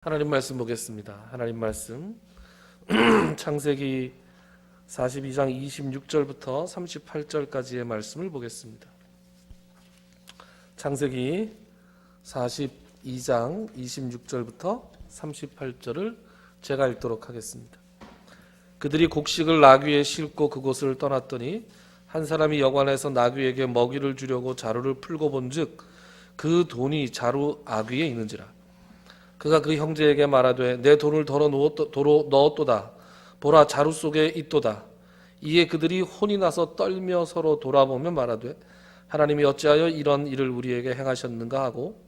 하나님 말씀 보겠습니다. 하나님 말씀 창세기 42장 26절부터 38절까지의 말씀을 보겠습니다. 창세기 42장 26절부터 38절을 제가 읽도록 하겠습니다. 그들이 곡식을 나귀에 싣고 그곳을 떠났더니 한 사람이 여관에서 나귀에게 먹이를 주려고 자루를 풀고 본즉 그 돈이 자루 아귀에 있는지라. 그가 그 형제에게 말하되 내 돈을 도로 넣었도다. 보라, 자루 속에 있도다. 이에 그들이 혼이 나서 떨며 서로 돌아보며 말하되 하나님이 어찌하여 이런 일을 우리에게 행하셨는가 하고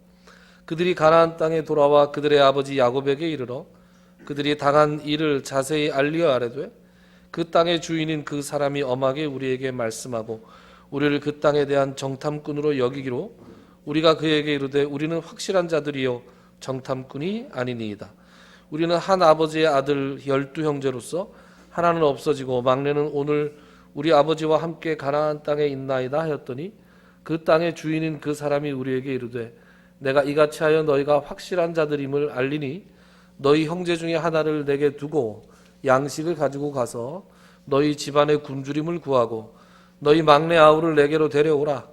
그들이 가나안 땅에 돌아와 그들의 아버지 야곱에게 이르러 그들이 당한 일을 자세히 알리어 아뢰되 그 땅의 주인인 그 사람이 엄하게 우리에게 말씀하고 우리를 그 땅에 대한 정탐꾼으로 여기기로 우리가 그에게 이르되 우리는 확실한 자들이요 정탐꾼이 아니니이다. 우리는 한 아버지의 아들 12형제로서 하나는 없어지고 막내는 오늘 우리 아버지와 함께 가나안 땅에 있나이다 하였더니 그 땅의 주인인 그 사람이 우리에게 이르되 내가 이같이 하여 너희가 확실한 자들임을 알리니 너희 형제 중에 하나를 내게 두고 양식을 가지고 가서 너희 집안의 굶주림을 구하고 너희 막내 아우를 내게로 데려오라.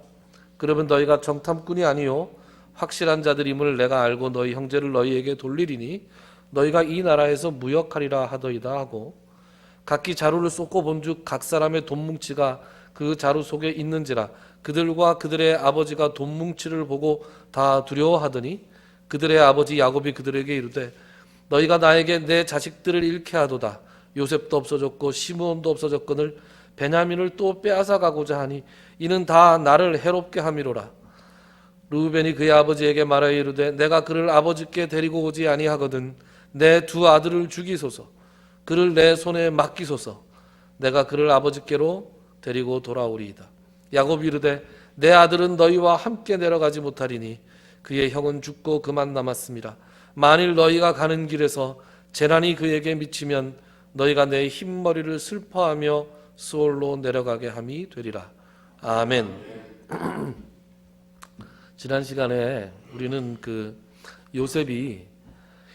그러면 너희가 정탐꾼이 아니요 확실한 자들임을 내가 알고 너희 형제를 너희에게 돌리리니 너희가 이 나라에서 무역하리라 하더이다 하고 각기 자루를 쏟고 본즉 각 사람의 돈뭉치가 그 자루 속에 있는지라. 그들과 그들의 아버지가 돈뭉치를 보고 다 두려워하더니 그들의 아버지 야곱이 그들에게 이르되 너희가 나에게 내 자식들을 잃게 하도다. 요셉도 없어졌고 시므온도 없어졌거늘 베냐민을 또 빼앗아 가고자 하니 이는 다 나를 해롭게 함이로라. 르우벤이 그의 아버지에게 말하여 이르되 내가 그를 아버지께 데리고 오지 아니하거든 내 두 아들을 죽이소서. 그를 내 손에 맡기소서. 내가 그를 아버지께로 데리고 돌아오리이다. 야곱이 이르되 내 아들은 너희와 함께 내려가지 못하리니 그의 형은 죽고 그만 남았습니다. 만일 너희가 가는 길에서 재난이 그에게 미치면 너희가 내 흰머리를 슬퍼하며 수올로 내려가게 함이 되리라. 아멘. 지난 시간에 우리는 그 요셉이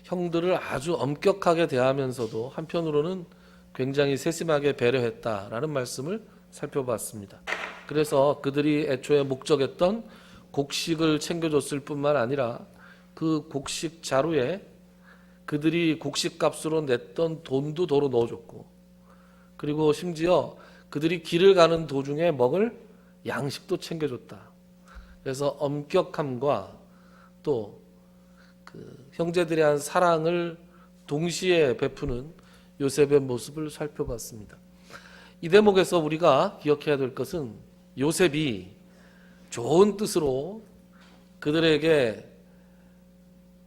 형들을 아주 엄격하게 대하면서도 한편으로는 굉장히 세심하게 배려했다라는 말씀을 살펴봤습니다. 그래서 그들이 애초에 목적했던 곡식을 챙겨줬을 뿐만 아니라 그 곡식 자루에 그들이 곡식 값으로 냈던 돈도 도로 넣어줬고 그리고 심지어 그들이 길을 가는 도중에 먹을 양식도 챙겨줬다. 그래서 엄격함과 또 그 형제들에 대한 사랑을 동시에 베푸는 요셉의 모습을 살펴봤습니다. 이 대목에서 우리가 기억해야 될 것은 요셉이 좋은 뜻으로 그들에게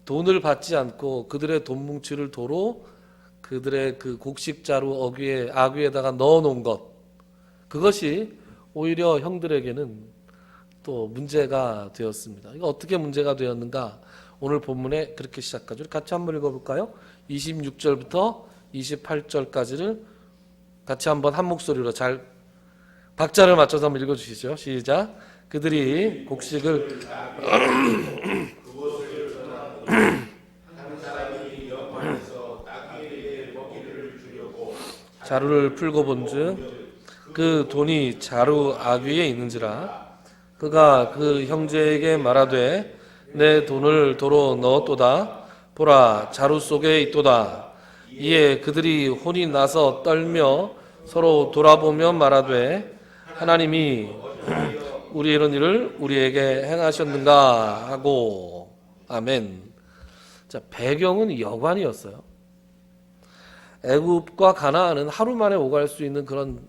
돈을 받지 않고 그들의 돈뭉치를 도로 그들의 그 곡식자루 아귀에다가 넣어놓은 것, 그것이 오히려 형들에게는 또 문제가 되었습니다. 이거 어떻게 문제가 되었는가? 오늘 본문에 그렇게 시작하죠. 같이 한번 읽어볼까요? 26절부터 28절까지를 같이 한번 한 목소리로 잘 박자를 맞춰서 한번 읽어주시죠. 시작. 그들이 곡식을 자루를 풀고 본즉 그 돈이 자루 아귀에 있는지라. 그가 그 형제에게 말하되 내 돈을 도로 넣었도다. 보라, 자루 속에 있도다. 이에 그들이 혼이 나서 떨며 서로 돌아보며 말하되 하나님이 우리 이런 일을 우리에게 행하셨는가 하고. 아멘. 자, 배경은 여관이었어요. 애굽과 가나안은 하루 만에 오갈 수 있는 그런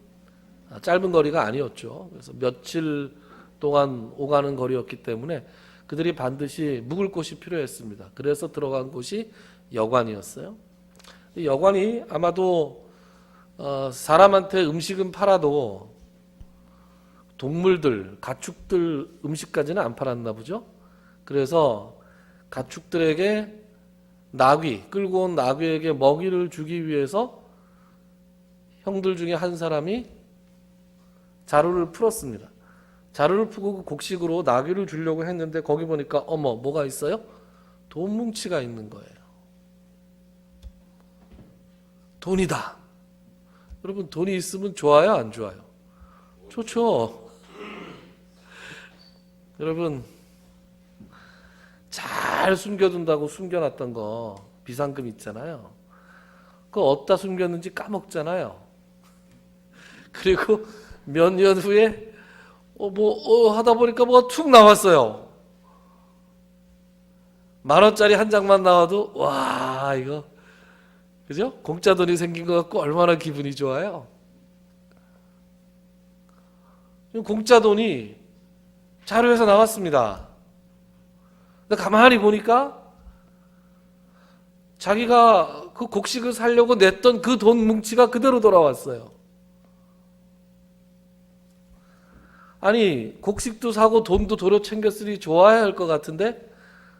짧은 거리가 아니었죠. 그래서 며칠 동안 오가는 거리였기 때문에 그들이 반드시 묵을 곳이 필요했습니다. 그래서 들어간 곳이 여관이었어요. 여관이 아마도 사람한테 음식은 팔아도 동물들, 가축들 음식까지는 안 팔았나 보죠. 그래서 가축들에게 끌고 온 나귀에게 먹이를 주기 위해서 형들 중에 한 사람이 자루를 풀었습니다. 자루를 푸고 그 곡식으로 나귀를 주려고 했는데 거기 보니까 어머, 뭐가 있어요? 돈 뭉치가 있는 거예요. 돈이다. 여러분, 돈이 있으면 좋아요, 안 좋아요? 좋죠. 여러분, 잘 숨겨둔다고 숨겨놨던 거 비상금 있잖아요. 그거 어디다 숨겼는지 까먹잖아요. 그리고 몇 년 후에 하다 보니까 뭐가 툭 나왔어요. 10,000원짜리 한 장만 나와도 와, 이거 그죠? 공짜 돈이 생긴 것 같고 얼마나 기분이 좋아요. 공짜 돈이 자료에서 나왔습니다. 근데 가만히 보니까 자기가 그 곡식을 사려고 냈던 그 돈 뭉치가 그대로 돌아왔어요. 아니, 곡식도 사고 돈도 도로 챙겼으니 좋아야 할 것 같은데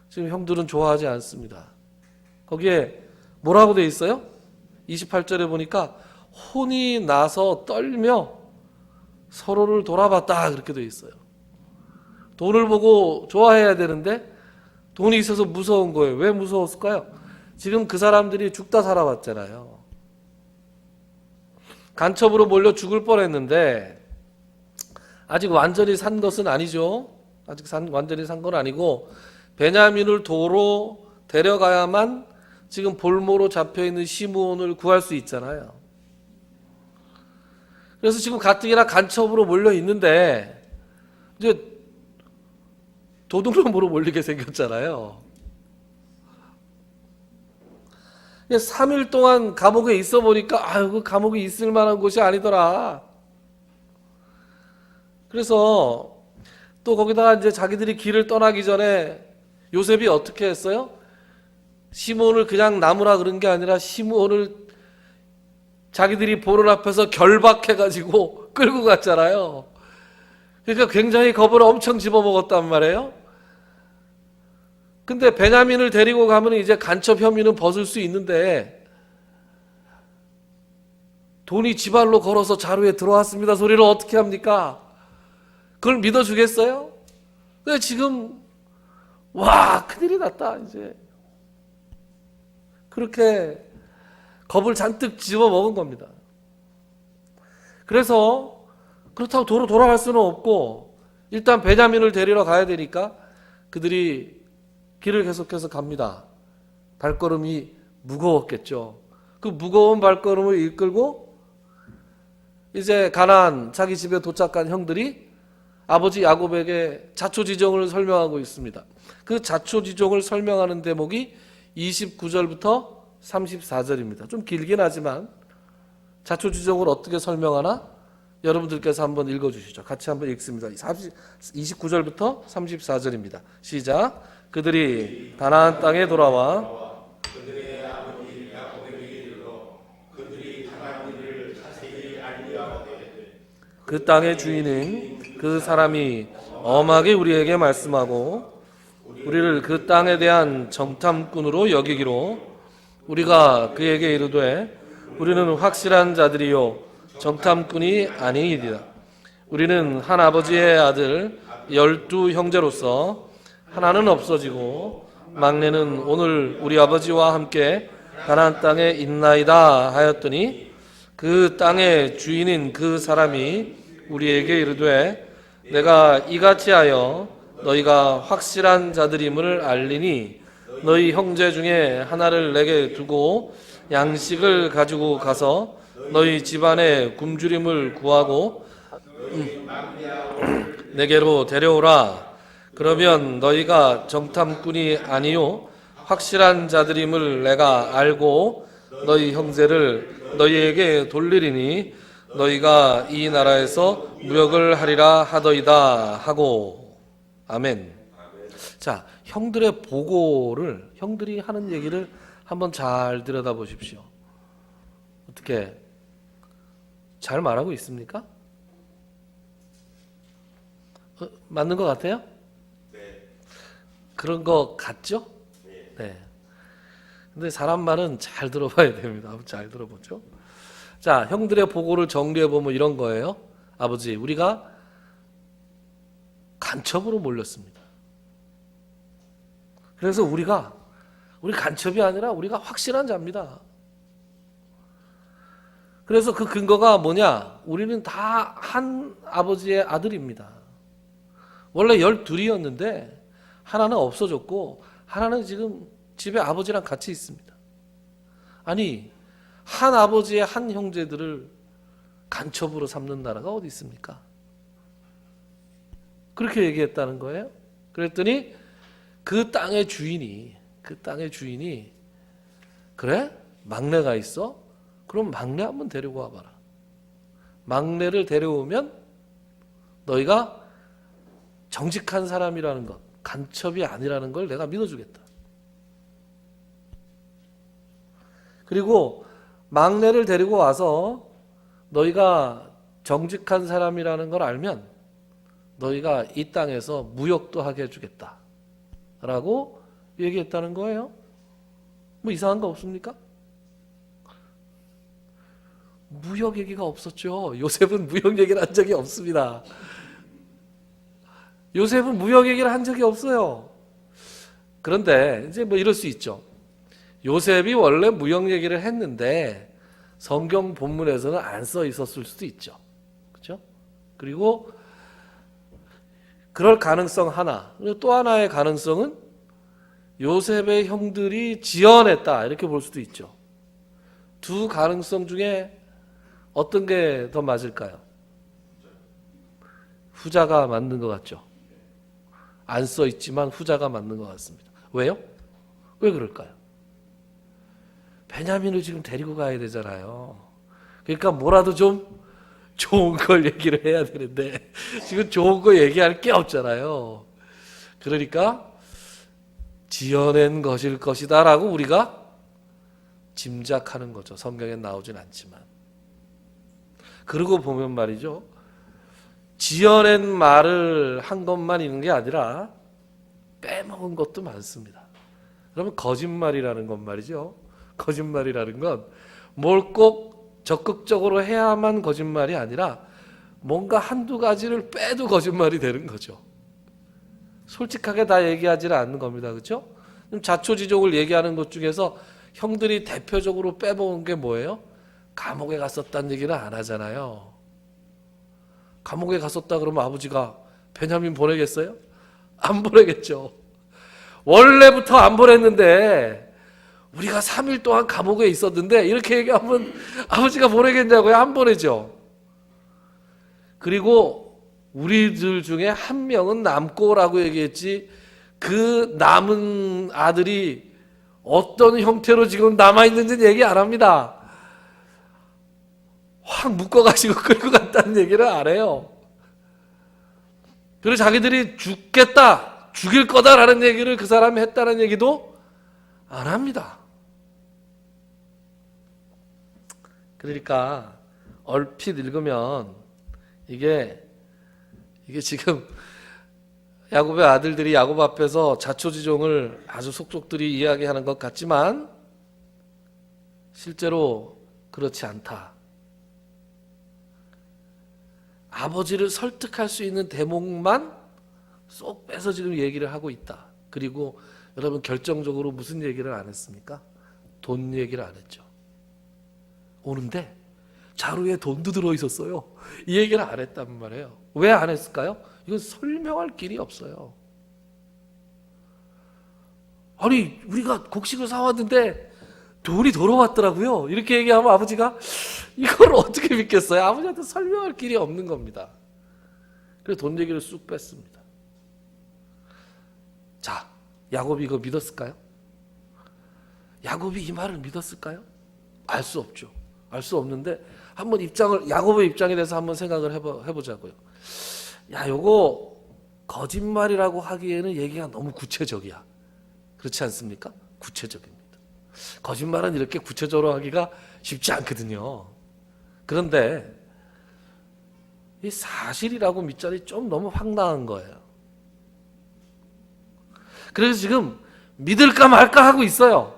지금 형들은 좋아하지 않습니다. 거기에 뭐라고 돼 있어요? 28절에 보니까 혼이 나서 떨며 서로를 돌아봤다, 그렇게 돼 있어요. 돈을 보고 좋아해야 되는데 돈이 있어서 무서운 거예요. 왜 무서웠을까요? 지금 그 사람들이 죽다 살아왔잖아요. 간첩으로 몰려 죽을 뻔했는데 아직 완전히 산 것은 아니죠. 아직 완전히 산 건 아니고 베냐민을 도로 데려가야만 지금 볼모로 잡혀있는 시므온을 구할 수 있잖아요. 그래서 지금 가뜩이나 간첩으로 몰려 있는데 이제 도둑놈으로 몰리게 생겼잖아요. 3일 동안 감옥에 있어 보니까 그 감옥에 있을 만한 곳이 아니더라. 그래서 또 거기다가 이제 자기들이 길을 떠나기 전에 요셉이 어떻게 했어요? 시므온을 그냥 남으라 그런 게 아니라 시므온을 자기들이 보는 앞에서 결박해가지고 끌고 갔잖아요. 그러니까 굉장히 겁을 엄청 집어먹었단 말이에요. 근데 베냐민을 데리고 가면 이제 간첩 혐의는 벗을 수 있는데 돈이 지발로 걸어서 자루에 들어왔습니다 소리를 어떻게 합니까? 그걸 믿어주겠어요? 근데 지금 와, 큰일이 났다 이제. 그렇게 겁을 잔뜩 집어먹은 겁니다. 그래서 그렇다고 도로 돌아갈 수는 없고 일단 베냐민을 데리러 가야 되니까 그들이 길을 계속해서 갑니다. 발걸음이 무거웠겠죠. 그 무거운 발걸음을 이끌고 이제 가나안 자기 집에 도착한 형들이 아버지 야곱에게 자초지종을 설명하고 있습니다. 그 자초지종을 설명하는 대목이 29절부터 34절입니다. 좀 길긴 하지만 자초지종을 어떻게 설명하나 여러분들께서 한번 읽어주시죠. 같이 한번 읽습니다. 29절부터 34절입니다. 시작. 그들이 가나안 땅에 돌아와 그들의 아버지 야곱에게 이르러 그들이 당한 일을 자세히 알리하되 그 땅의 주인은 그 사람이 엄하게 우리에게 말씀하고 우리를 그 땅에 대한 정탐꾼으로 여기기로 우리가 그에게 이르되 우리는 확실한 자들이요 정탐꾼이 아니이리라. 우리는 한 아버지의 아들 12 형제로서 하나는 없어지고 막내는 오늘 우리 아버지와 함께 가나안 땅에 있나이다 하였더니 그 땅의 주인인 그 사람이 우리에게 이르되 내가 이같이 하여 너희가 확실한 자들임을 알리니 너희 형제 중에 하나를 내게 두고 양식을 가지고 가서 너희 집안의 굶주림을 구하고 내게로 데려오라. 그러면 너희가 정탐꾼이 아니요 확실한 자들임을 내가 알고 너희 형제를 너희에게 돌리리니 너희가 이 나라에서 무역을 하리라 하더이다 하고. 아멘. 자, 형들의 보고를, 형들이 하는 얘기를 한번 잘 들여다보십시오. 어떻게 잘 말하고 있습니까? 맞는 것 같아요? 그런 거 같죠? 네. 근데 사람 말은 잘 들어봐야 됩니다. 한번 잘 들어보죠. 자, 형들의 보고를 정리해보면 이런 거예요. 아버지, 우리가 간첩으로 몰렸습니다. 그래서 우리 간첩이 아니라 우리가 확실한 자입니다. 그래서 그 근거가 뭐냐? 우리는 다 한 아버지의 아들입니다. 원래 12이었는데 하나는 없어졌고 하나는 지금 집에 아버지랑 같이 있습니다. 아니, 한 아버지의 한 형제들을 간첩으로 삼는 나라가 어디 있습니까? 그렇게 얘기했다는 거예요. 그랬더니 그 땅의 주인이 그래? 막내가 있어? 그럼 막내 한번 데리고 와봐라. 막내를 데려오면 너희가 정직한 사람이라는 것, 간첩이 아니라는 걸 내가 믿어주겠다. 그리고 막내를 데리고 와서 너희가 정직한 사람이라는 걸 알면 너희가 이 땅에서 무역도 하게 해주겠다 라고 얘기했다는 거예요. 뭐 이상한 거 없습니까? 무역 얘기가 없었죠. 요셉은 무역 얘기를 한 적이 없습니다. 요셉은 무역 얘기를 한 적이 없어요. 그런데 이제 뭐 이럴 수 있죠. 요셉이 원래 무역 얘기를 했는데 성경 본문에서는 안 써 있었을 수도 있죠. 그렇죠? 그리고 그럴 가능성 하나. 그리고 또 하나의 가능성은 요셉의 형들이 지어냈다 이렇게 볼 수도 있죠. 두 가능성 중에 어떤 게 더 맞을까요? 후자가 맞는 것 같죠. 안 써 있지만 후자가 맞는 것 같습니다. 왜요? 왜 그럴까요? 베냐민을 지금 데리고 가야 되잖아요. 그러니까 뭐라도 좀 좋은 걸 얘기를 해야 되는데 지금 좋은 거 얘기할 게 없잖아요. 그러니까 지어낸 것일 것이다 라고 우리가 짐작하는 거죠. 성경엔 나오진 않지만. 그러고 보면 말이죠. 지어낸 말을 한 것만 있는 게 아니라 빼먹은 것도 많습니다. 그러면 거짓말이라는 건 말이죠. 거짓말이라는 건 뭘 꼭 적극적으로 해야만 거짓말이 아니라 뭔가 한두 가지를 빼도 거짓말이 되는 거죠. 솔직하게 다 얘기하지는 않는 겁니다. 그렇죠? 자초지종을 얘기하는 것 중에서 형들이 대표적으로 빼먹은 게 뭐예요? 감옥에 갔었다는 얘기는 안 하잖아요. 감옥에 갔었다 그러면 아버지가 베냐민 보내겠어요? 안 보내겠죠. 원래부터 안 보냈는데 우리가 3일 동안 감옥에 있었는데 이렇게 얘기하면 아버지가 보내겠냐고요? 안 보내죠. 그리고 우리들 중에 한 명은 남고라고 얘기했지 그 남은 아들이 어떤 형태로 지금 남아있는지는 얘기 안 합니다. 확 묶어가지고 끌고 갔다는 얘기를 안 해요. 그리고 자기들이 죽겠다, 죽일 거다라는 얘기를 그 사람이 했다는 얘기도 안 합니다. 그러니까 얼핏 읽으면 이게 지금 야곱의 아들들이 야곱 앞에서 자초지종을 아주 속속들이 이야기하는 것 같지만 실제로 그렇지 않다. 아버지를 설득할 수 있는 대목만 쏙 빼서 지금 얘기를 하고 있다. 그리고 여러분 결정적으로 무슨 얘기를 안 했습니까? 돈 얘기를 안 했죠. 오는데 자루에 돈도 들어있었어요. 이 얘기를 안 했단 말이에요. 왜 안 했을까요? 이건 설명할 길이 없어요. 아니 우리가 곡식을 사왔는데 돈이 돌아왔더라고요. 이렇게 얘기하면 아버지가 이걸 어떻게 믿겠어요? 아버지한테 설명할 길이 없는 겁니다. 그래서 돈 얘기를 쑥 뺐습니다. 자, 야곱이 이거 믿었을까요? 야곱이 이 말을 믿었을까요? 알 수 없죠. 알 수 없는데 한번 야곱의 입장에 대해서 한번 생각을 해보자고요. 야, 요거 거짓말이라고 하기에는 얘기가 너무 구체적이야. 그렇지 않습니까? 구체적입니다. 거짓말은 이렇게 구체적으로 하기가 쉽지 않거든요. 그런데 이 사실이라고 믿자니 좀 너무 황당한 거예요. 그래서 지금 믿을까 말까 하고 있어요.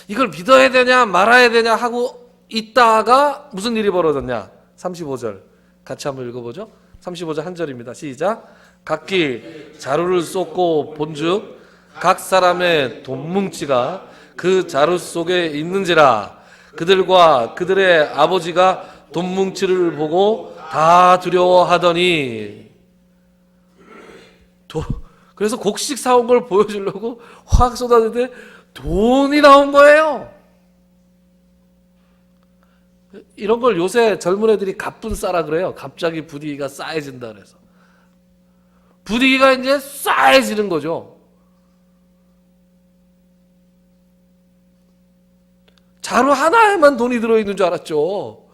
이걸 믿어야 되냐 말아야 되냐 하고 있다가 무슨 일이 벌어졌냐. 35절 같이 한번 읽어보죠. 35절 한 절입니다. 시작. 각기 자루를 쏟고 본즉 각 사람의 돈뭉치가 그 자루 속에 있는지라. 그들과 그들의 아버지가 돈뭉치를 보고 다 두려워하더니 그래서 곡식 사온 걸 보여주려고 확 쏟았는데 돈이 나온 거예요. 이런 걸 요새 젊은 애들이 갑분 싸라 그래요. 갑자기 분위기가 싸해진다 그래서. 분위기가 이제 싸해지는 거죠. 자루 하나에만 돈이 들어있는 줄 알았죠.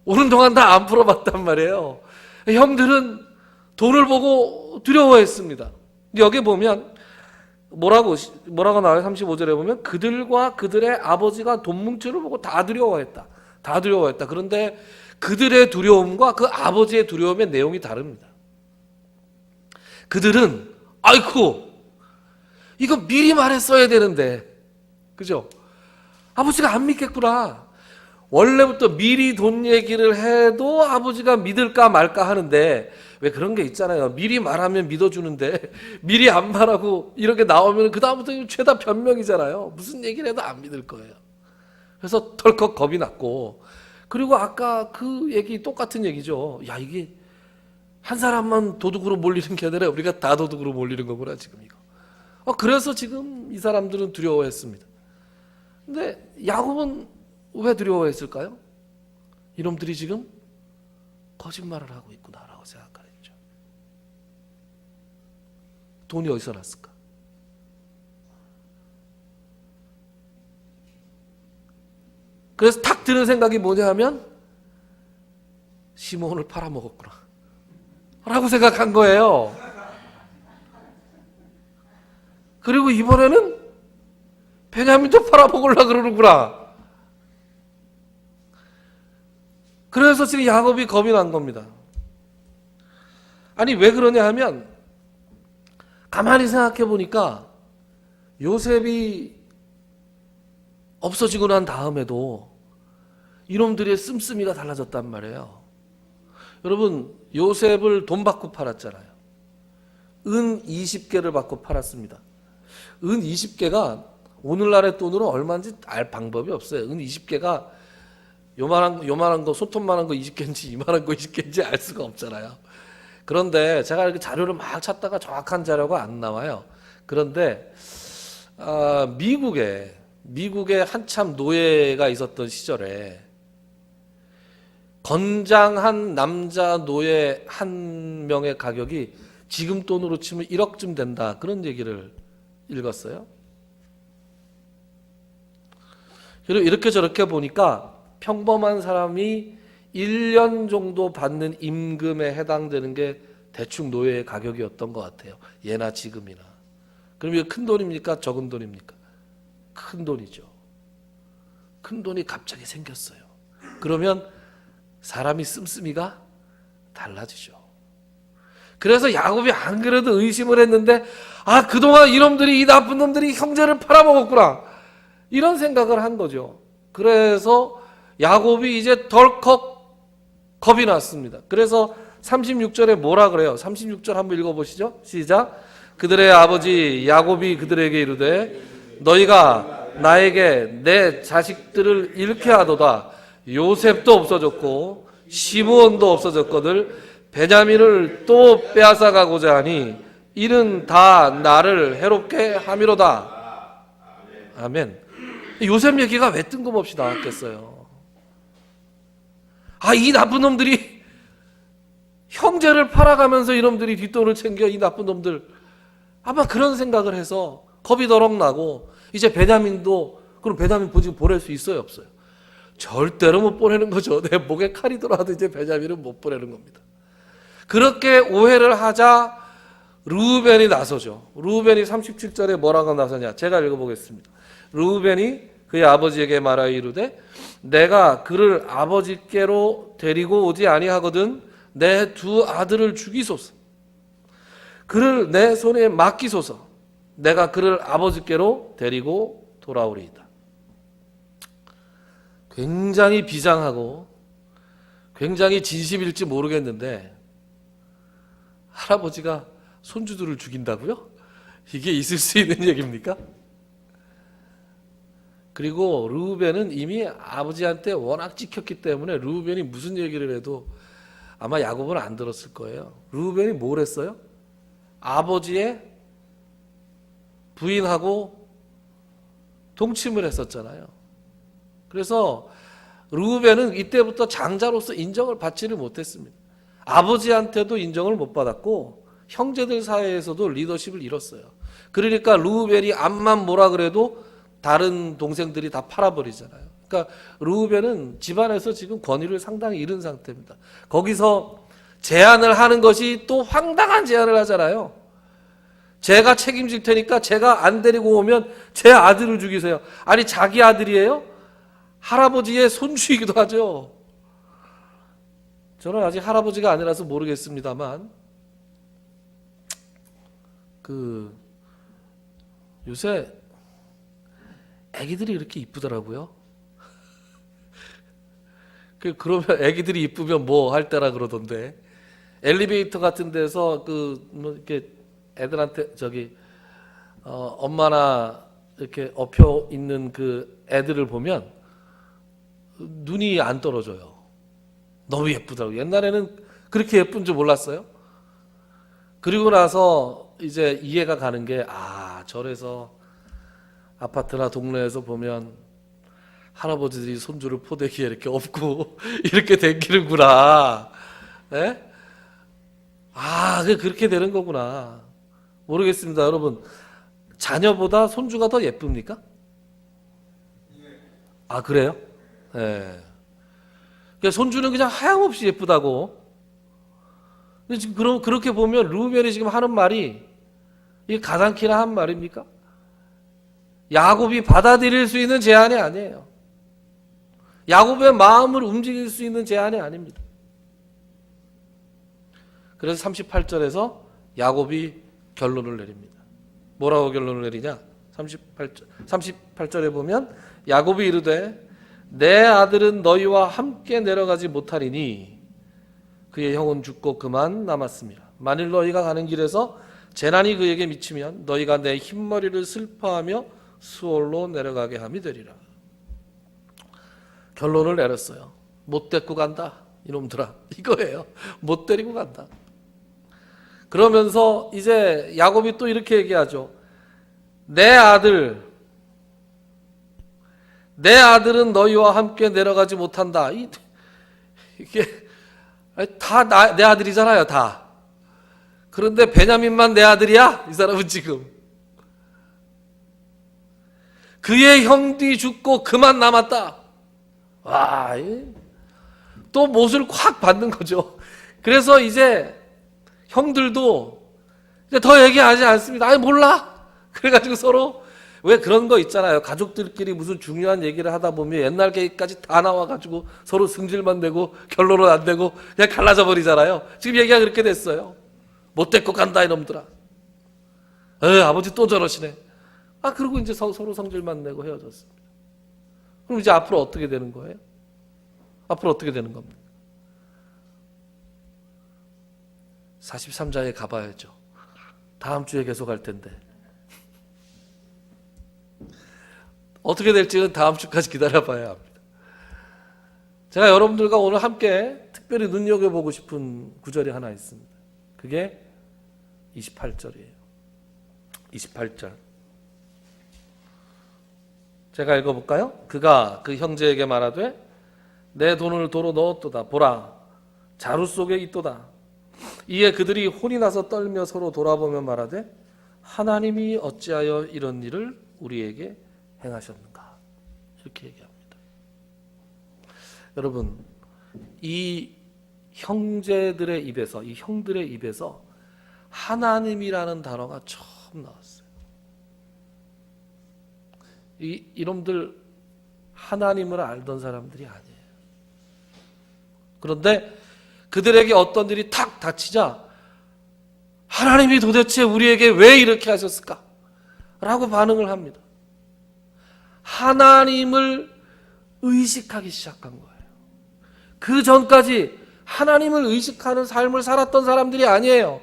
오는 동안 다 안 풀어봤단 말이에요. 형들은 돈을 보고 두려워했습니다. 여기 보면 뭐라고 나와요? 35절에 보면 그들과 그들의 아버지가 돈 뭉치를 보고 다 두려워했다. 다 두려워했다. 그런데 그들의 두려움과 그 아버지의 두려움의 내용이 다릅니다. 그들은 아이쿠 이거 미리 말했어야 되는데 그죠? 아버지가 안 믿겠구나. 원래부터 미리 돈 얘기를 해도 아버지가 믿을까 말까 하는데 왜 그런 게 있잖아요. 미리 말하면 믿어주는데 미리 안 말하고 이렇게 나오면 그 다음부터 죄다 변명이잖아요. 무슨 얘기를 해도 안 믿을 거예요. 그래서 덜컥 겁이 났고 그리고 아까 그 얘기 똑같은 얘기죠. 야 이게 한 사람만 도둑으로 몰리는 게 아니라 우리가 다 도둑으로 몰리는 거구나 지금 이거. 그래서 지금 이 사람들은 두려워했습니다. 근데 야곱은 왜 두려워했을까요? 이놈들이 지금 거짓말을 하고 있구나라고 생각하겠죠. 돈이 어디서 났을까? 그래서 탁 드는 생각이 뭐냐 하면 시몬을 팔아먹었구나 라고 생각한 거예요. 그리고 이번에는 베냐민도 팔아먹으려고 그러는구나. 그래서 지금 야곱이 겁이 난 겁니다. 아니 왜 그러냐 하면 가만히 생각해 보니까 요셉이 없어지고 난 다음에도 이놈들의 씀씀이가 달라졌단 말이에요. 여러분 요셉을 돈 받고 팔았잖아요. 은 20개를 받고 팔았습니다. 은 20개가 오늘날의 돈으로 얼마인지 알 방법이 없어요. 은 20개가 요만한 거 손톱만한 거 20개인지 이만한 거 20개인지 알 수가 없잖아요. 그런데 제가 이렇게 자료를 막 찾다가 정확한 자료가 안 나와요. 그런데 미국에 한참 노예가 있었던 시절에 건장한 남자 노예 한 명의 가격이 지금 돈으로 치면 1억쯤 된다. 그런 얘기를 읽었어요. 그리고 이렇게 저렇게 보니까 평범한 사람이 1년 정도 받는 임금에 해당되는 게 대충 노예의 가격이었던 것 같아요. 예나 지금이나. 그럼 이게 큰 돈입니까? 적은 돈입니까? 큰 돈이죠. 큰 돈이 갑자기 생겼어요. 그러면 사람이 씀씀이가 달라지죠. 그래서 야곱이 안 그래도 의심을 했는데 그동안 이놈들이 이 나쁜 놈들이 형제를 팔아먹었구나 이런 생각을 한 거죠. 그래서 야곱이 이제 덜컥 겁이 났습니다. 그래서 36절에 뭐라 그래요? 36절 한번 읽어보시죠. 시작. 그들의 아버지 야곱이 그들에게 이르되 너희가 나에게 내 자식들을 잃게 하도다. 요셉도 없어졌고 시므온도 없어졌거늘 베냐민을 또 빼앗아가고자 하니 이는 다 나를 해롭게 함이로다. 아멘. 요셉 얘기가 왜 뜬금없이 나왔겠어요? 이 나쁜 놈들이 형제를 팔아가면서 이놈들이 뒷돈을 챙겨 이 나쁜 놈들 아마 그런 생각을 해서 겁이 더럭 나고 이제 베냐민도 그럼 베냐민 지금 보낼 수 있어요 없어요? 절대로 못 보내는 거죠. 내 목에 칼이 들어와도 이제 베냐민은 못 보내는 겁니다. 그렇게 오해를 하자 르우벤이 나서죠. 르우벤이 37절에 뭐라고 나서냐? 제가 읽어보겠습니다. 르우벤이 그의 아버지에게 말하여 이르되 내가 그를 아버지께로 데리고 오지 아니하거든 내 두 아들을 죽이소서. 그를 내 손에 맡기소서. 내가 그를 아버지께로 데리고 돌아오리이다. 굉장히 비장하고 굉장히 진심일지 모르겠는데 할아버지가 손주들을 죽인다고요? 이게 있을 수 있는 얘기입니까? 그리고 르우벤은 이미 아버지한테 워낙 찍혔기 때문에 르우벤이 무슨 얘기를 해도 아마 야곱은 안 들었을 거예요. 르우벤이 뭘 했어요? 아버지의 부인하고 동침을 했었잖아요. 그래서 르우벤은 이때부터 장자로서 인정을 받지를 못했습니다. 아버지한테도 인정을 못 받았고 형제들 사이에서도 리더십을 잃었어요. 그러니까 르우벤이 암만 뭐라 그래도 다른 동생들이 다 팔아버리잖아요. 그러니까 르우벤은 집안에서 지금 권위를 상당히 잃은 상태입니다. 거기서 제안을 하는 것이 또 황당한 제안을 하잖아요. 제가 책임질 테니까 제가 안 데리고 오면 제 아들을 죽이세요. 아니 자기 아들이에요? 할아버지의 손주이기도 하죠. 저는 아직 할아버지가 아니라서 모르겠습니다만 요새 애기들이 이렇게 이쁘더라고요. 그러면 애기들이 이쁘면 뭐 할 때라 그러던데 엘리베이터 같은 데서 뭐 이렇게 애들한테 엄마나 이렇게 엎혀 있는 그 애들을 보면 눈이 안 떨어져요. 너무 예쁘더라고요. 옛날에는 그렇게 예쁜 줄 몰랐어요. 그리고 나서 이제 이해가 가는 게 저래서 아파트나 동네에서 보면 할아버지들이 손주를 포대기에 이렇게 업고 이렇게 댕기는구나. 네? 그렇게 되는 거구나. 모르겠습니다. 여러분, 자녀보다 손주가 더 예쁩니까? 그래요? 네. 손주는 그냥 하염없이 예쁘다고. 근데 지금 그렇게 보면 르우벤이 지금 하는 말이 이게 가당키나 한 말입니까? 야곱이 받아들일 수 있는 제안이 아니에요. 야곱의 마음을 움직일 수 있는 제안이 아닙니다. 그래서 38절에서 야곱이 결론을 내립니다. 뭐라고 결론을 내리냐? 38절에 보면 야곱이 이르되 내 아들은 너희와 함께 내려가지 못하리니 그의 형은 죽고 그만 남았습니다. 만일 너희가 가는 길에서 재난이 그에게 미치면 너희가 내 흰머리를 슬퍼하며 수월로 내려가게 함이 되리라. 결론을 내렸어요. 못 데리고 간다. 이놈들아. 이거예요. 못 데리고 간다. 그러면서 이제 야곱이 또 이렇게 얘기하죠. 내 아들은 너희와 함께 내려가지 못한다. 이게 다 내 아들이잖아요. 다. 그런데 베냐민만 내 아들이야? 이 사람은 지금. 그의 형들이 죽고 그만 남았다. 또 못을 콱 받는 거죠. 그래서 이제 형들도 이제 더 얘기하지 않습니다. 몰라. 그래가지고 서로 왜 그런 거 있잖아요. 가족들끼리 무슨 중요한 얘기를 하다 보면 옛날 계획까지 다 나와가지고 서로 승질만 내고 결론은 안 되고 그냥 갈라져 버리잖아요. 지금 얘기가 그렇게 됐어요. 못 데리고 간다 이놈들아. 아버지 또 저러시네. 그리고 이제 서로 성질만 내고 헤어졌습니다. 그럼 이제 앞으로 어떻게 되는 거예요? 앞으로 어떻게 되는 겁니까? 43장에 가봐야죠. 다음 주에 계속 할 텐데. 어떻게 될지는 다음 주까지 기다려봐야 합니다. 제가 여러분들과 오늘 함께 특별히 눈여겨보고 싶은 구절이 하나 있습니다. 그게 28절이에요. 28절. 제가 읽어볼까요? 그가 그 형제에게 말하되 내 돈을 도로 넣었도다. 보라, 자루 속에 있도다. 이에 그들이 혼이 나서 떨며 서로 돌아보며 말하되 하나님이 어찌하여 이런 일을 우리에게 행하셨는가? 이렇게 얘기합니다. 여러분, 이 형제들의 입에서, 이 형들의 입에서 하나님이라는 단어가 처음 나왔어요. 이놈들 하나님을 알던 사람들이 아니에요. 그런데 그들에게 어떤 일이 탁 닥치자 하나님이 도대체 우리에게 왜 이렇게 하셨을까? 라고 반응을 합니다. 하나님을 의식하기 시작한 거예요. 그 전까지 하나님을 의식하는 삶을 살았던 사람들이 아니에요.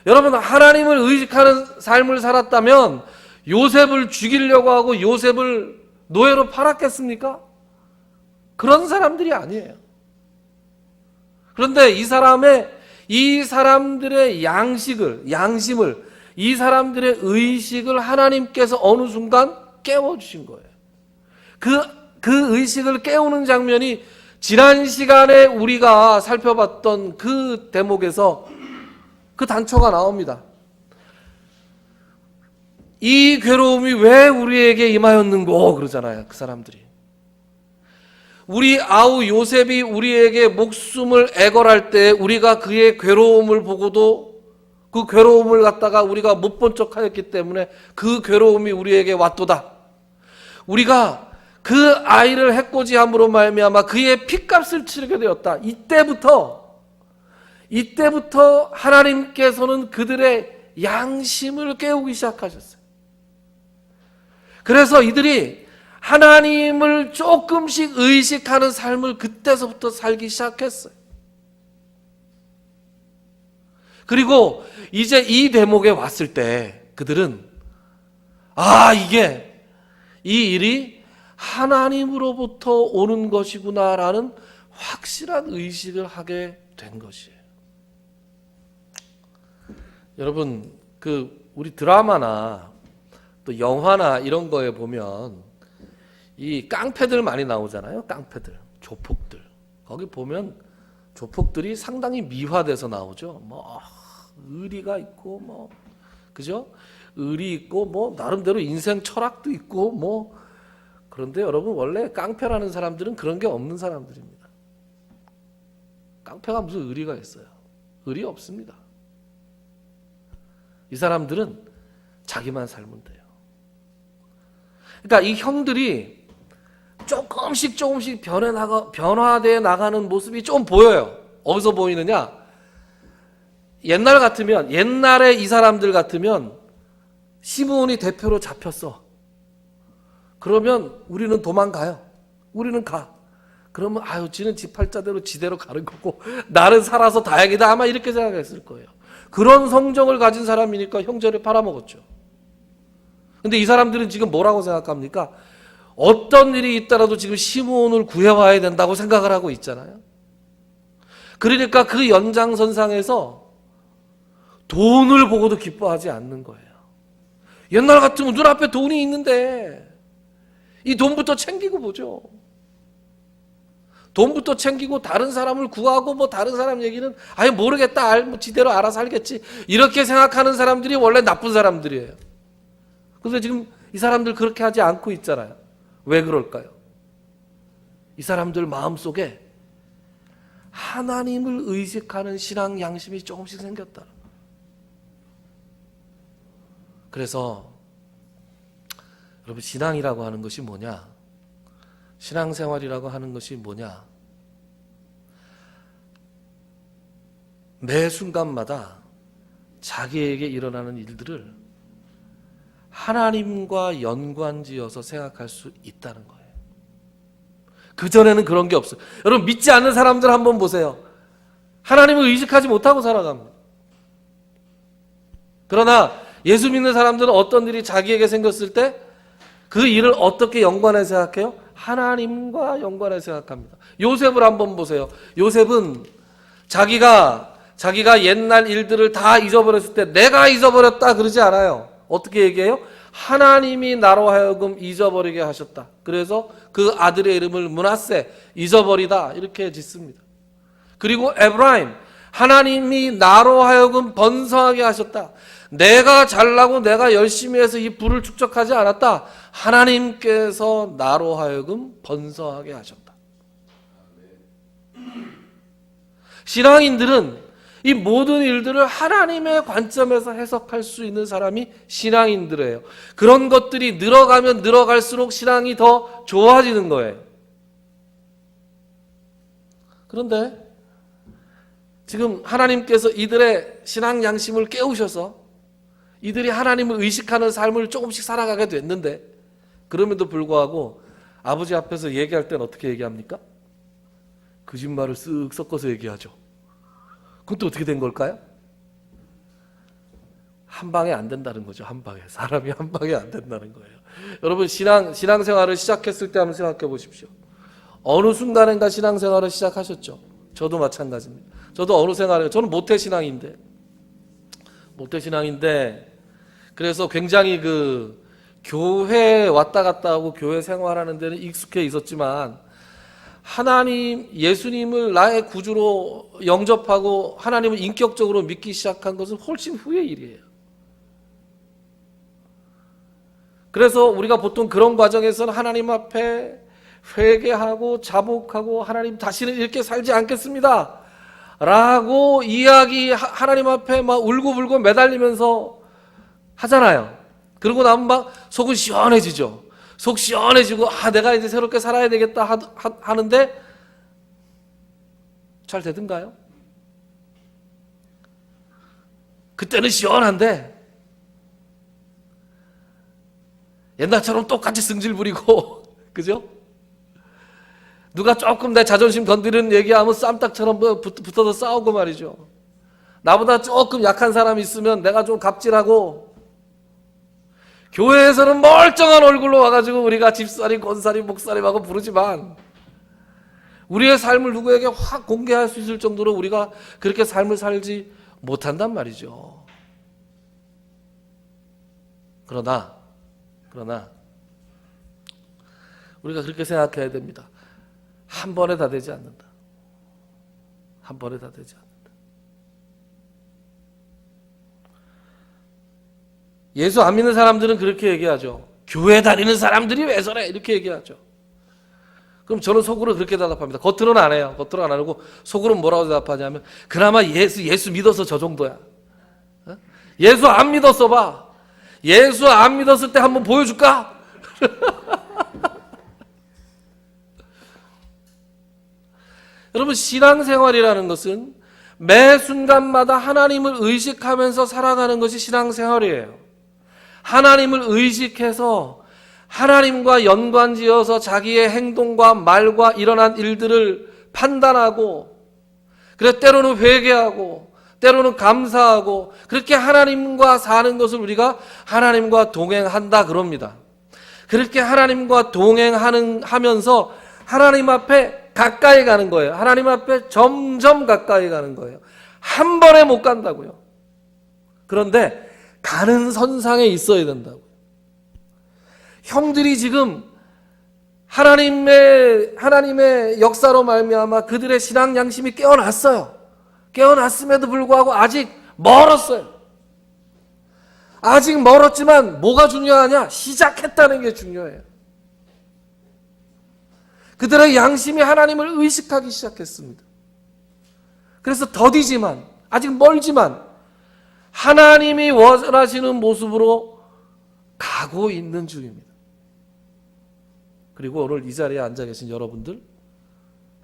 여러분, 하나님을 의식하는 삶을 살았다면 요셉을 죽이려고 하고 요셉을 노예로 팔았겠습니까? 그런 사람들이 아니에요. 그런데 이 사람들의 양심을, 이 사람들의 의식을 하나님께서 어느 순간 깨워주신 거예요. 그 의식을 깨우는 장면이 지난 시간에 우리가 살펴봤던 그 대목에서 그 단초가 나옵니다. 이 괴로움이 왜 우리에게 임하였는고 그러잖아요. 그 사람들이. 우리 아우 요셉이 우리에게 목숨을 애걸할 때 우리가 그의 괴로움을 보고도 그 괴로움을 갖다가 우리가 못 본 척하였기 때문에 그 괴로움이 우리에게 왔도다. 우리가 그 아이를 해코지함으로 말미암아 그의 핏값을 치르게 되었다. 이때부터 하나님께서는 그들의 양심을 깨우기 시작하셨어요. 그래서 이들이 하나님을 조금씩 의식하는 삶을 그때서부터 살기 시작했어요. 그리고 이제 이 대목에 왔을 때 그들은 이 일이 하나님으로부터 오는 것이구나라는 확실한 의식을 하게 된 것이에요. 여러분, 우리 드라마나 또 영화나 이런 거에 보면 이 깡패들 많이 나오잖아요. 깡패들, 조폭들. 거기 보면 조폭들이 상당히 미화돼서 나오죠. 의리가 있고 그죠? 의리 있고 나름대로 인생 철학도 있고 그런데 여러분 원래 깡패라는 사람들은 그런 게 없는 사람들입니다. 깡패가 무슨 의리가 있어요? 의리 없습니다. 이 사람들은 자기만 살면 돼요. 그러니까 이 형들이 조금씩 변화되어 나가는 모습이 좀 보여요. 어디서 보이느냐? 옛날에 이 사람들 같으면 시므온이 대표로 잡혔어. 그러면 우리는 도망가요. 우리는 가. 그러면 지는 지 팔자대로 지대로 가는 거고 나는 살아서 다행이다 아마 이렇게 생각했을 거예요. 그런 성정을 가진 사람이니까 형제를 팔아먹었죠. 근데 이 사람들은 지금 뭐라고 생각합니까? 어떤 일이 있더라도 지금 시므온을 구해와야 된다고 생각을 하고 있잖아요. 그러니까 그 연장선상에서 돈을 보고도 기뻐하지 않는 거예요. 옛날 같으면 눈앞에 돈이 있는데 이 돈부터 챙기고 보죠. 돈부터 챙기고 다른 사람을 구하고 다른 사람 얘기는 모르겠다. 지대로 알아서 살겠지. 이렇게 생각하는 사람들이 원래 나쁜 사람들이에요. 그런데 지금 이 사람들 그렇게 하지 않고 있잖아요. 왜 그럴까요? 이 사람들 마음속에 하나님을 의식하는 신앙 양심이 조금씩 생겼다. 그래서 여러분 신앙이라고 하는 것이 뭐냐? 신앙생활이라고 하는 것이 뭐냐? 매 순간마다 자기에게 일어나는 일들을 하나님과 연관지어서 생각할 수 있다는 거예요. 그전에는 그런 게 없어요. 여러분 믿지 않는 사람들 한번 보세요. 하나님을 의식하지 못하고 살아갑니다. 그러나 예수 믿는 사람들은 어떤 일이 자기에게 생겼을 때 그 일을 어떻게 연관해서 생각해요? 하나님과 연관해서 생각합니다. 요셉을 한번 보세요. 요셉은 자기가 옛날 일들을 다 잊어버렸을 때 내가 잊어버렸다 그러지 않아요. 어떻게 얘기해요? 하나님이 나로 하여금 잊어버리게 하셨다. 그래서 그 아들의 이름을 므낫세, 잊어버리다 이렇게 짓습니다. 그리고 에브라임, 하나님이 나로 하여금 번성하게 하셨다. 내가 잘나고 내가 열심히 해서 이 부를 축적하지 않았다. 하나님께서 나로 하여금 번성하게 하셨다. 신앙인들은 이 모든 일들을 하나님의 관점에서 해석할 수 있는 사람이 신앙인들이에요. 그런 것들이 늘어가면 늘어갈수록 신앙이 더 좋아지는 거예요. 그런데 지금 하나님께서 이들의 신앙 양심을 깨우셔서 이들이 하나님을 의식하는 삶을 조금씩 살아가게 됐는데 그럼에도 불구하고 아버지 앞에서 얘기할 때는 어떻게 얘기합니까? 거짓말을 쓱 섞어서 얘기하죠. 그건 또 어떻게 된 걸까요? 한 방에 안 된다는 거죠. 한 방에. 사람이 한 방에 안 된다는 거예요. 여러분 신앙생활을 시작했을 때 한번 생각해 보십시오. 어느 순간인가 신앙생활을 시작하셨죠. 저도 마찬가지입니다. 저도 어느 생활을 저는 모태신앙인데 그래서 굉장히 그 교회 왔다 갔다 하고 교회 생활하는 데는 익숙해 있었지만 하나님 예수님을 나의 구주로 영접하고 하나님을 인격적으로 믿기 시작한 것은 훨씬 후의 일이에요. 그래서 우리가 보통 그런 과정에서는 하나님 앞에 회개하고 자복하고 하나님 다시는 이렇게 살지 않겠습니다 라고 하나님 앞에 막 울고불고 매달리면서 하잖아요. 그러고 나면 막 속은 시원해지죠. 속 시원해지고 내가 이제 새롭게 살아야 되겠다 하는데 잘 되든가요? 그때는 시원한데 옛날처럼 똑같이 승질 부리고 그죠? 누가 조금 내 자존심 건드리는 얘기하면 쌈딱처럼 붙어서 싸우고 말이죠. 나보다 조금 약한 사람이 있으면 내가 좀 갑질하고 교회에서는 멀쩡한 얼굴로 와가지고 우리가 집살이, 권살이, 목살이라고 부르지만 우리의 삶을 누구에게 확 공개할 수 있을 정도로 우리가 그렇게 삶을 살지 못한단 말이죠. 그러나 우리가 그렇게 생각해야 됩니다. 한 번에 다 되지 않는다. 한 번에 다 되지 않는다. 예수 안 믿는 사람들은 그렇게 얘기하죠. 교회 다니는 사람들이 왜 저래? 이렇게 얘기하죠. 그럼 저는 속으로 그렇게 대답합니다. 겉으로는 안 해요. 겉으로 안 하고 속으로는 뭐라고 대답하냐면 그나마 예수 믿어서 저 정도야. 예수 안 믿었어 봐. 예수 안 믿었을 때 한번 보여줄까? 여러분 신앙생활이라는 것은 매 순간마다 하나님을 의식하면서 살아가는 것이 신앙생활이에요. 하나님을 의식해서 하나님과 연관지어서 자기의 행동과 말과 일어난 일들을 판단하고 그래서 때로는 회개하고 때로는 감사하고 그렇게 하나님과 사는 것을 우리가 하나님과 동행한다 그럽니다. 그렇게 하나님과 동행하면서 하나님 앞에 가까이 가는 거예요. 하나님 앞에 점점 가까이 가는 거예요. 한 번에 못 간다고요. 그런데 가는 선상에 있어야 된다고요. 형들이 지금 하나님의 역사로 말미암아 그들의 신앙 양심이 깨어났어요. 깨어났음에도 불구하고 아직 멀었어요. 아직 멀었지만 뭐가 중요하냐? 시작했다는 게 중요해요. 그들의 양심이 하나님을 의식하기 시작했습니다. 그래서 더디지만 아직 멀지만 하나님이 원하시는 모습으로 가고 있는 중입니다. 그리고 오늘 이 자리에 앉아 계신 여러분들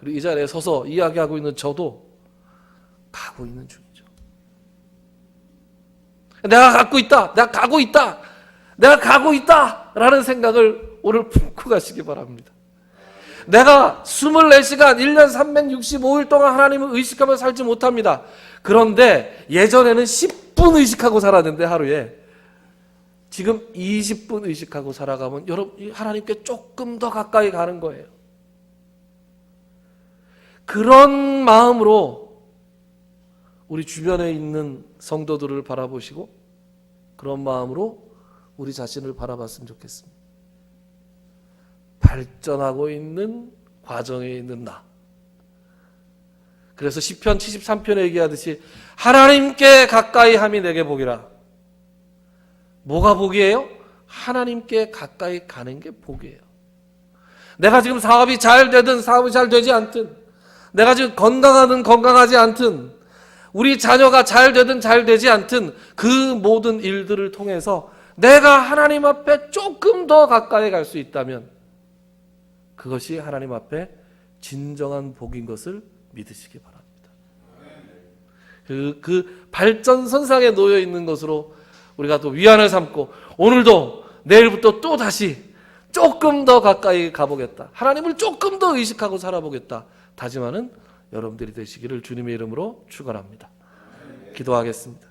그리고 이 자리에 서서 이야기하고 있는 저도 가고 있는 중이죠. 내가 갖고 있다. 내가 가고 있다. 내가 가고 있다 라는 생각을 오늘 품고 가시기 바랍니다. 내가 24시간 1년 365일 동안 하나님을 의식하며 살지 못합니다. 그런데 예전에는 10분 의식하고 살았는데 하루에 지금 20분 의식하고 살아가면 여러분 하나님께 조금 더 가까이 가는 거예요. 그런 마음으로 우리 주변에 있는 성도들을 바라보시고 그런 마음으로 우리 자신을 바라봤으면 좋겠습니다. 발전하고 있는 과정에 있는 나. 그래서 시편 73편에 얘기하듯이 하나님께 가까이 함이 내게 복이라. 뭐가 복이에요? 하나님께 가까이 가는 게 복이에요. 내가 지금 사업이 잘 되든 사업이 잘 되지 않든 내가 지금 건강하든 건강하지 않든 우리 자녀가 잘 되든 잘 되지 않든 그 모든 일들을 통해서 내가 하나님 앞에 조금 더 가까이 갈 수 있다면 그것이 하나님 앞에 진정한 복인 것을 믿으시기 바랍니다. 그 발전선상에 놓여 있는 것으로 우리가 또 위안을 삼고 오늘도 내일부터 또 다시 조금 더 가까이 가보겠다. 하나님을 조금 더 의식하고 살아보겠다. 다짐하는 여러분들이 되시기를 주님의 이름으로 축원합니다. 기도하겠습니다.